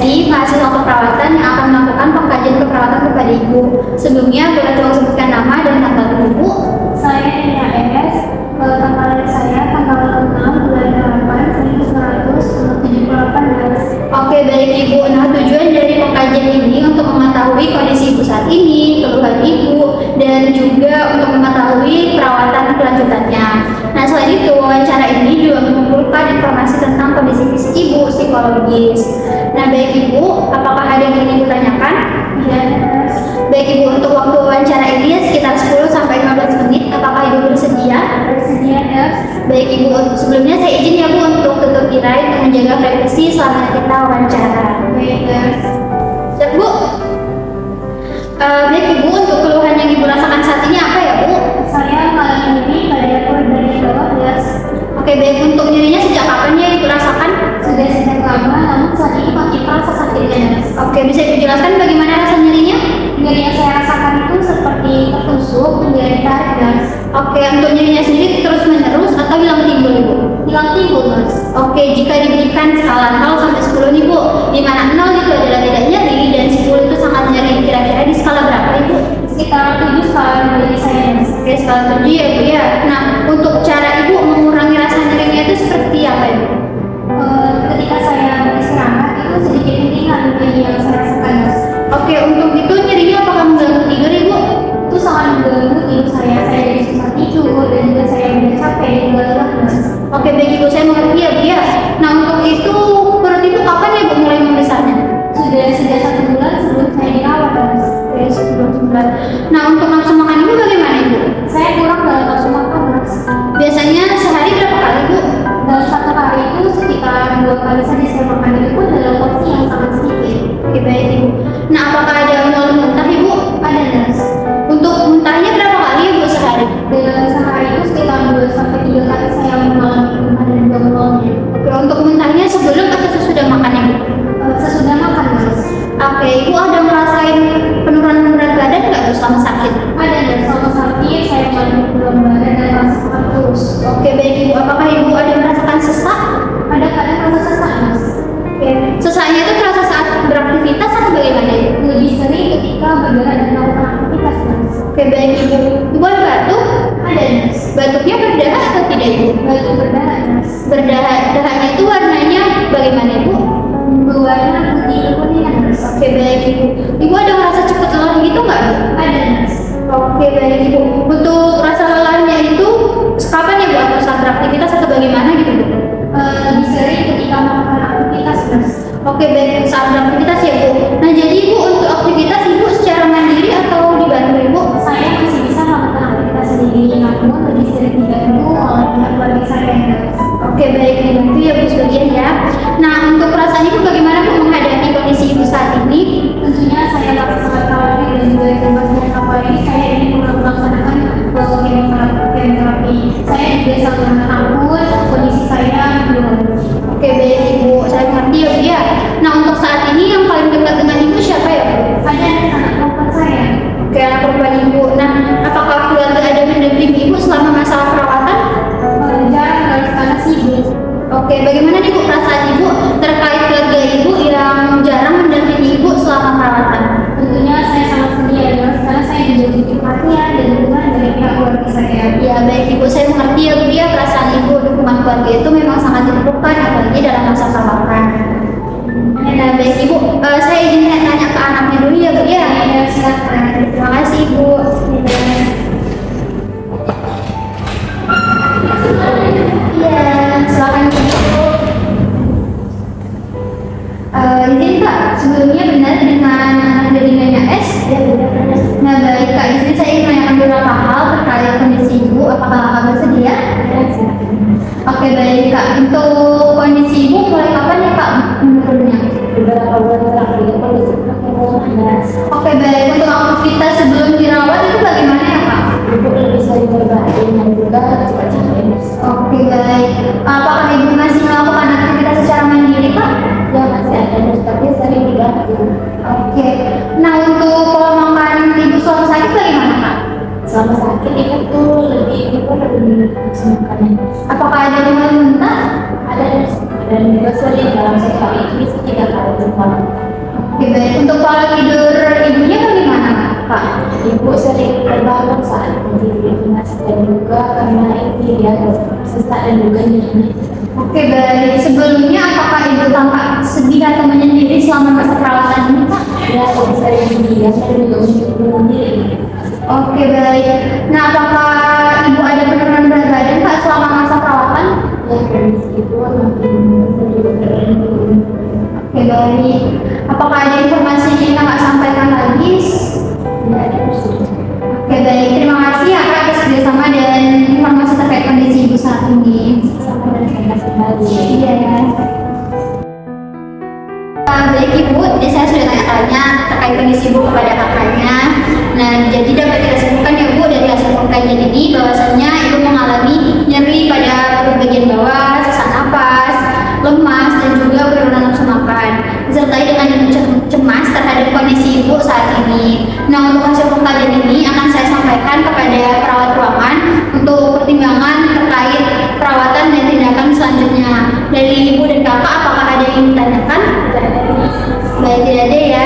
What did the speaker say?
seleksi mahasiswa keperawatan yang akan melakukan pengkajian keperawatan kepada Ibu. Sebelumnya, boleh tolong sebutkan nama dan tanggal Ibu. Saya Nia ES, tanggal lahir saya tanggal 6 bulan 8 1978. Oke, baik Ibu. Nah, tujuan dari pengkajian ini untuk mengetahui kondisi Ibu saat ini, keluhan Ibu, dan juga untuk mengetahui perawatan kelanjutannya. Nah, selain itu, wawancara ini juga mengumpulkan informasi tentang kondisi fisik Ibu, psikologis. Nah, baik Ibu, apakah ada yang ingin Ibu tanyakan? Ya, Baik Ibu, untuk waktu wawancara ini sekitar 10 sampai 15 menit. Apakah Ibu bersedia? bersedia ya. Baik Ibu, sebelumnya saya izin ya Bu untuk tutup tirai untuk menjaga privasi selama kita wawancara. Baik ya. Siap Bu? Baik Ibu, untuk keluhan yang Ibu rasakan saat ini apa ya Bu? Saya malam ini pada dari bawah ya. Oke, baik, untuk nyerinya sejak kapan ya Ibu rasakan? Sudah sejak lama, namun saat ini masih terasa sakitnya. Oke, bisa Ibu jelaskan bagaimana rasa nyerinya? Nyeri yang saya rasakan itu seperti tertusuk, kemudian ditarik gas. Oke, untuk nyerinya sendiri terus menerus atau hilang timbul Ibu? Hilang timbul mas. Oke, jika diberikan skala 0 sampai 10 nih Bu, di mana 0 itu adalah tidak nyeri dan 10 itu sangat nyeri, kira-kira di skala berapa Ibu? Sekitar 7 skala dari saya mas. Oke, skala 7 ya Bu ya. Nah, untuk cara Ibu mengurangi rasa nyerinya itu seperti apa Ibu? Ketika saya beristirahat itu sedikit ringan nyeri yang saya rasakan mas. Oke, untuk itu nyerinya apakah mengganggu tidur Ibu? Itu sangat mengganggu tidur saya jadi susah tidur dan juga saya mudah capek dan juga lelah mas. Oke, baik Ibu, saya mengerti ya Bu ya. Nah, untuk itu perut Ibu kapan ya Bu mulai membesarnya? Sudah sejak 1 bulan sebelum saya dirawat mas. Oke, sebelum sebulan. Nah, untuk nafsu makan Ibu bagaimana Ibu? Saya kurang dalam nafsu makan mas. Biasanya sehari berapa kali Bu? Dalam 1 hari itu sekitar 2 kali saja saya makan, itu pun dalam porsi yang sangat sedikit. Oke, baik Ibu. Nah, apakah ada mual muntah Ibu? Ada mas. Untuk muntahnya berapa kali ya Bu sehari? Dalam sehari itu sekitar 2 sampai 3 kali saya mengalami muntah dan juga mualnya. Oke, untuk muntahnya sebelum atau sesudah makan ya Bu? Sesudah makan mas. Oke, Ibu ada ngerasain penurunan berat badan nggak Bu selama sakit? Ada dan selama sakit saya mengalami penurunan badan dan rasa sangat kurus. Oke, baik Ibu. Apakah Ibu ada merasakan sesak? Ada kadang rasa sesak mas. Oke. Sesaknya itu terasa saat beraktivitas atau bagaimana Ibu? Lebih sering ketika bergerak dan melakukan aktivitas mas. Oke, baik Ibu. Ibu ada batuk? Ada mas. Batuknya berdarah atau tidak Ibu? Batu berdarah mas. Berdarah. Darahnya itu warnanya bagaimana Ibu? Berwarna putih kekuningan mas. Oke, baik Ibu. Ibu ada ngerasa cepat lelah gitu nggak Bu? Ada mas. Oke, baik Ibu. Untuk rasa lelahnya itu kapan ya Bu? Atau saat beraktivitas atau bagaimana gitu Bu? Lebih sering ketika melakukan aktivitas mas. Oke, baik, saat beraktivitas ya Bu. Nah, jadi Ibu untuk aktivitas Ibu secara mandiri atau dibantu Ibu? Saya masih bisa melakukan aktivitas sendiri, namun lebih sering dibantu oleh pihak keluarga saya mas. Oke, baik, dibantu ya Bu sebagian ya. Nah, untuk perasaan Ibu bagaimana Bu menghadapi kondisi Ibu saat ini? Tentunya saya akan sangat khawatir dan juga cemas dan apalagi saya ingin melaksanakan kemoterapi. Saya juga sangat takut kondisi saya belum. Oke, baik Ibu, saya mengerti ya Bu ya. Nah, untuk saat ini yang paling dekat dengan Ibu siapa ya Bu? Ada anak perempuan saya. Oke, anak perempuan Ibu. Nah, apakah keluarga ada mendampingi Ibu selama masa perawatan? Jarang harus karena sibuk. Oke, bagaimana nih Bu perasaan Ibu terkait keluarga Ibu yang jarang mendampingi Ibu selama perawatan? Tentunya saya sangat sedih ya mas, karena saya juga butuh perhatian dan dukungan dari pihak keluarga saya. Ya, baik Ibu, saya mengerti ya Bu ya, perasaan Ibu dukungan keluarga itu memang sangat diperlukan apalagi dalam masa perawatan. Nah, baik Ibu, saya izin tanya ke anaknya dulu ya Bu ya. Ya, silakan. Terima kasih Ibu. Iya, silakan Ibu. Izin Kak, sebelumnya benar dengan anak dari Nanya S? Ya, benar. Nah, baik Kak, izin saya ingin menanyakan beberapa hal terkait kondisi Ibu. Apakah Kakak bersedia? Oke, baik Kak. Untuk kondisi Ibu mulai kapan ya Kak menurunnya? Beberapa bulan terakhir kondisi panas. Oke, baik. Untuk aktivitas sebelum dirawat itu bagaimana ya Kak? Ibu lebih sering berbaring dan juga cepat capek. Oke, baik. Apakah Ibu masih melakukan aktivitas secara mandiri Kak? Ya masih ada, tapi sering diganggu. Oke. Nah, untuk pola makan Ibu selama sakit bagaimana Kak? Selama sakit ibu tuh lebih nafsu makannya. Apakah ada mual muntah? Ada dan juga sering dalam sekali itu bisa 3 kali bermalam. Untuk pola tidur ibunya bagaimana, Kak? Ibu sering terbangun saat berdiri mas dan juga karena ini dia sesak dan juga nyeri. Oke, baik. Sebelumnya apakah ibu tampak sedih atau menyendiri selama masa perawatan ini, Kak? Ya, lebih sering diam dan juga menyendiri. Oke, baik. Nah, apakah ibu ada penurunan berat badan, Kak, selama masa perawatan? Ya, kondisi ibu makin menurun dan juga menurun. Oke, baik. Apakah ada informasi yang ingin Kakak sampaikan lagi? Tidak ada bersedih. Oke, baik. Terima kasih ya, Kak, atas kerjasama dan informasi terkait kondisi ibu saat ini. Sama dan saya kasih kembali. Iya, ya. Baik Ibu, jadi saya sudah tanya-tanya terkait kondisi Ibu kepada kakaknya. Nah, jadi dapat kita simpulkan ya Bu dari hasil pengkajian ini bahwasanya Ibu mengalami nyeri pada perut bagian bawah, sesak napas, lemas, dan juga penurunan nafsu makan, disertai dengan cemas terhadap kondisi Ibu saat ini. Nah, untuk hasil pengkajian ini akan saya sampaikan kepada perawat ruangan untuk pertimbangan terkait perawatan dan tindakan selanjutnya. Dari Ibu dan Kakak, apakah ada yang ditanyakan? Baik, tidak ada ya.